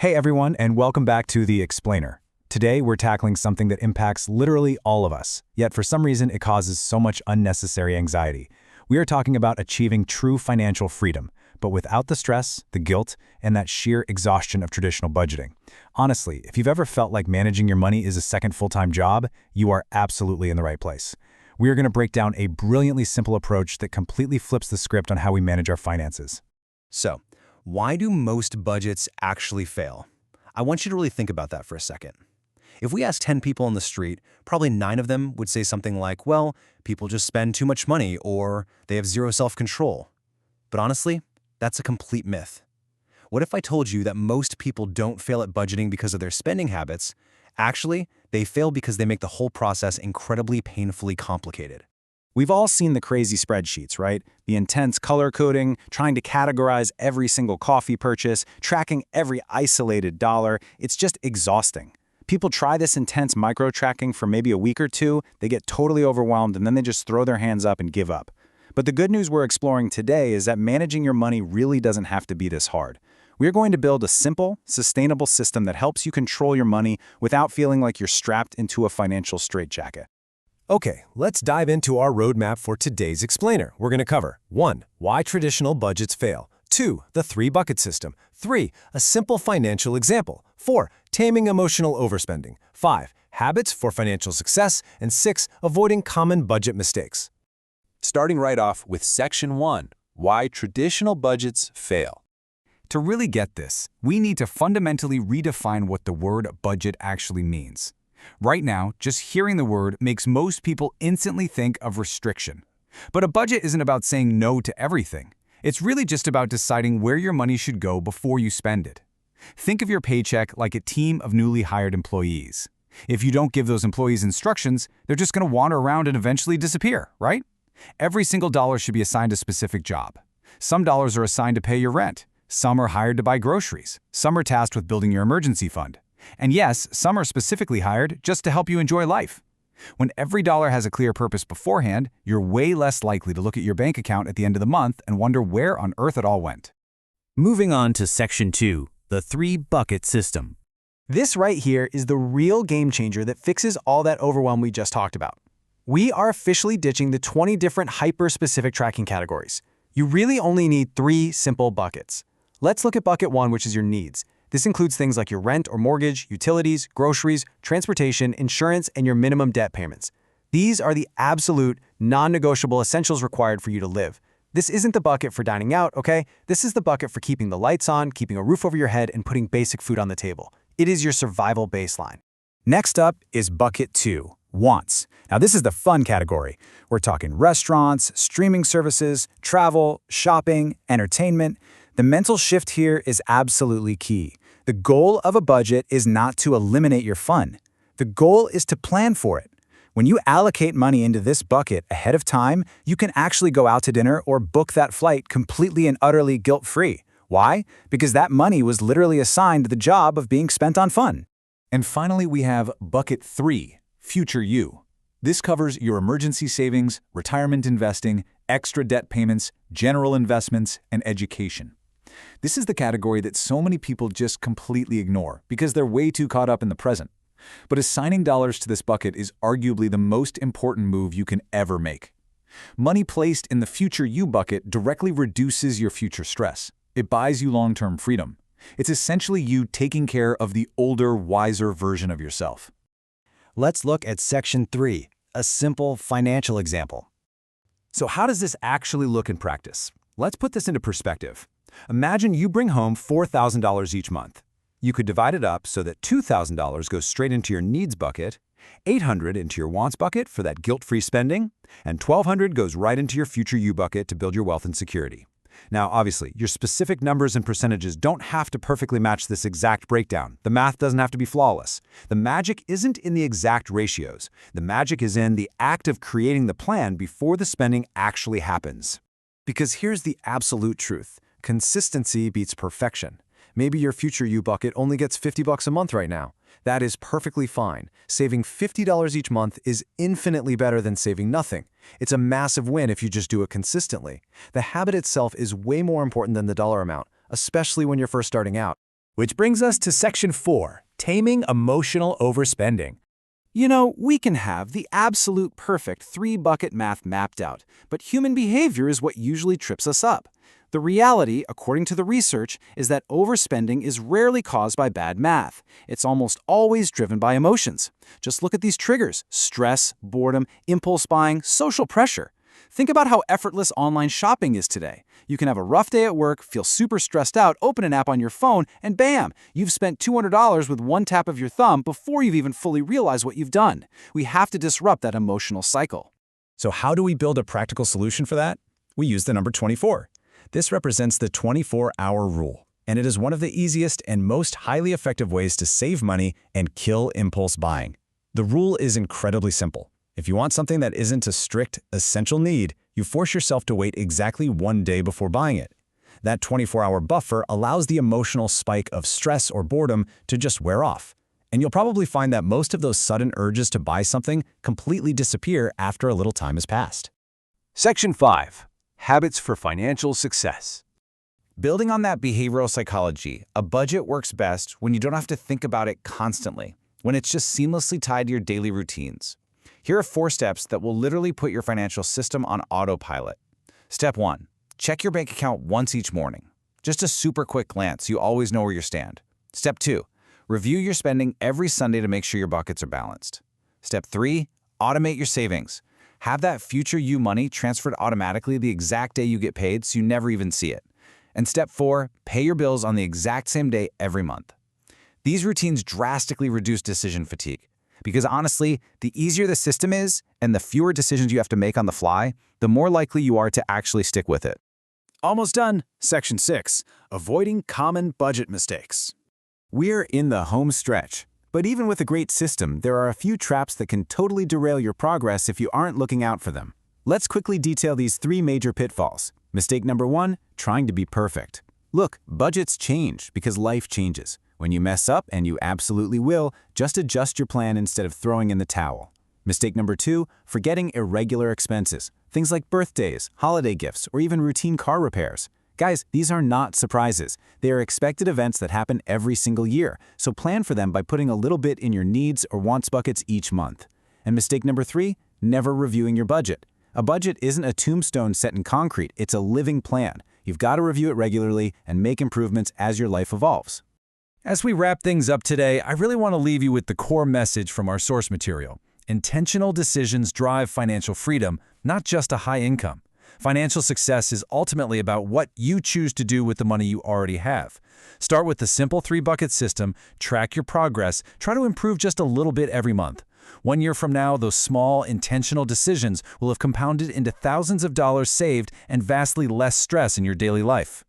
Hey everyone, and welcome back to The Explainer. Today we're tackling something that impacts literally all of us, yet for some reason it causes so much unnecessary anxiety. We are talking about achieving true financial freedom, but without the stress, the guilt, and that sheer exhaustion of traditional budgeting. Honestly, if you've ever felt like managing your money is a second full-time job, you are absolutely in the right place. We are going to break down a brilliantly simple approach that completely flips the script on how we manage our finances. So, why do most budgets actually fail? I want you to really think about that for a second. If we ask 10 people on the street, probably 9 of them would say something like, well, people just spend too much money or they have zero self-control. But honestly, that's a complete myth. What if I told you that most people don't fail at budgeting because of their spending habits? Actually, they fail because they make the whole process incredibly painfully complicated. We've all seen the crazy spreadsheets, right? The intense color coding, trying to categorize every single coffee purchase, tracking every isolated dollar. It's just exhausting. People try this intense micro-tracking for maybe a week or two, they get totally overwhelmed, and then they just throw their hands up and give up. But the good news we're exploring today is that managing your money really doesn't have to be this hard. We're going to build a simple, sustainable system that helps you control your money without feeling like you're strapped into a financial straitjacket. Okay, let's dive into our roadmap for today's explainer. We're going to cover 1. Why traditional budgets fail. 2. The 3-bucket system. 3. A simple financial example. 4. Taming emotional overspending. 5. Habits for financial success. And 6. Avoiding common budget mistakes. Starting right off with Section 1, Why Traditional Budgets Fail. To really get this, we need to fundamentally redefine what the word budget actually means. Right now, just hearing the word makes most people instantly think of restriction. But a budget isn't about saying no to everything. It's really just about deciding where your money should go before you spend it. Think of your paycheck like a team of newly hired employees. If you don't give those employees instructions, they're just going to wander around and eventually disappear, right? Every single dollar should be assigned a specific job. Some dollars are assigned to pay your rent. Some are hired to buy groceries. Some are tasked with building your emergency fund. And yes, some are specifically hired just to help you enjoy life. When every dollar has a clear purpose beforehand, you're way less likely to look at your bank account at the end of the month and wonder where on earth it all went. Moving on to Section 2, the 3-bucket system. This right here is the real game changer that fixes all that overwhelm we just talked about. We are officially ditching the 20 different hyper-specific tracking categories. You really only need 3 simple buckets. Let's look at bucket 1, which is your needs. This includes things like your rent or mortgage, utilities, groceries, transportation, insurance, and your minimum debt payments. These are the absolute, non-negotiable essentials required for you to live. This isn't the bucket for dining out, okay? This is the bucket for keeping the lights on, keeping a roof over your head, and putting basic food on the table. It is your survival baseline. Next up is bucket 2, wants. Now this is the fun category. We're talking restaurants, streaming services, travel, shopping, entertainment. The mental shift here is absolutely key. The goal of a budget is not to eliminate your fun. The goal is to plan for it. When you allocate money into this bucket ahead of time, you can actually go out to dinner or book that flight completely and utterly guilt-free. Why? Because that money was literally assigned to the job of being spent on fun. And finally, we have Bucket 3, Future You. This covers your emergency savings, retirement investing, extra debt payments, general investments, and education. This is the category that so many people just completely ignore because they're way too caught up in the present. But assigning dollars to this bucket is arguably the most important move you can ever make. Money placed in the Future You bucket directly reduces your future stress. It buys you long-term freedom. It's essentially you taking care of the older, wiser version of yourself. Let's look at Section 3, a simple financial example. So how does this actually look in practice? Let's put this into perspective. Imagine you bring home $4,000 each month. You could divide it up so that $2,000 goes straight into your needs bucket, $800 into your wants bucket for that guilt-free spending, and $1,200 goes right into your Future You bucket to build your wealth and security. Now, obviously, your specific numbers and percentages don't have to perfectly match this exact breakdown. The math doesn't have to be flawless. The magic isn't in the exact ratios. The magic is in the act of creating the plan before the spending actually happens. Because here's the absolute truth. Consistency beats perfection. Maybe your Future You bucket only gets $50 a month right now. That is perfectly fine. Saving $50 each month is infinitely better than saving nothing. It's a massive win if you just do it consistently. The habit itself is way more important than the dollar amount, especially when you're first starting out. Which brings us to Section 4, Taming Emotional Overspending. You know, we can have the absolute perfect three-bucket math mapped out, but human behavior is what usually trips us up. The reality, according to the research, is that overspending is rarely caused by bad math. It's almost always driven by emotions. Just look at these triggers: stress, boredom, impulse buying, social pressure. Think about how effortless online shopping is today. You can have a rough day at work, feel super stressed out, open an app on your phone, and bam, you've spent $200 with one tap of your thumb before you've even fully realized what you've done. We have to disrupt that emotional cycle. So how do we build a practical solution for that? We use the number 24. This represents the 24-hour rule, and it is one of the easiest and most highly effective ways to save money and kill impulse buying. The rule is incredibly simple. If you want something that isn't a strict, essential need, you force yourself to wait exactly 1 day before buying it. That 24-hour buffer allows the emotional spike of stress or boredom to just wear off. And you'll probably find that most of those sudden urges to buy something completely disappear after a little time has passed. Section 5. Habits for financial success. Building on that behavioral psychology, a budget works best when you don't have to think about it constantly, when it's just seamlessly tied to your daily routines. Here are 4 steps that will literally put your financial system on autopilot. Step 1. Check your bank account once each morning. Just a super quick glance, so you always know where you stand. Step 2. Review your spending every Sunday to make sure your buckets are balanced. Step 3. Automate your savings. Have that future you money transferred automatically the exact day you get paid so you never even see it. And step 4. Pay your bills on the exact same day every month. These routines drastically reduce decision fatigue. Because honestly, the easier the system is and the fewer decisions you have to make on the fly, the more likely you are to actually stick with it. Almost done. Section 6. Avoiding common budget mistakes. We're in the home stretch. But even with a great system, there are a few traps that can totally derail your progress if you aren't looking out for them. Let's quickly detail these 3 major pitfalls. Mistake number 1, trying to be perfect. Look, budgets change because life changes. When you mess up, and you absolutely will, just adjust your plan instead of throwing in the towel. Mistake number 2, forgetting irregular expenses. Things like birthdays, holiday gifts, or even routine car repairs. Guys, these are not surprises. They are expected events that happen every single year, so plan for them by putting a little bit in your needs or wants buckets each month. And mistake number 3, never reviewing your budget. A budget isn't a tombstone set in concrete, it's a living plan. You've got to review it regularly and make improvements as your life evolves. As we wrap things up today, I really want to leave you with the core message from our source material. Intentional decisions drive financial freedom, not just a high income. Financial success is ultimately about what you choose to do with the money you already have. Start with the simple 3-bucket system, track your progress, try to improve just a little bit every month. 1 year from now, those small, intentional decisions will have compounded into thousands of dollars saved and vastly less stress in your daily life.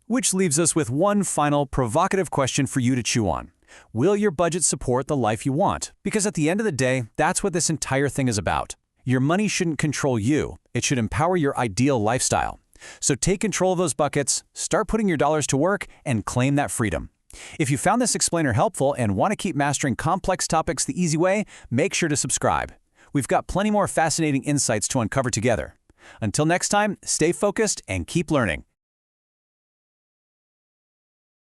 Which leaves us with one final provocative question for you to chew on. Will your budget support the life you want? Because at the end of the day, that's what this entire thing is about. Your money shouldn't control you. It should empower your ideal lifestyle. So take control of those buckets, start putting your dollars to work, and claim that freedom. If you found this explainer helpful and want to keep mastering complex topics the easy way, make sure to subscribe. We've got plenty more fascinating insights to uncover together. Until next time, stay focused and keep learning.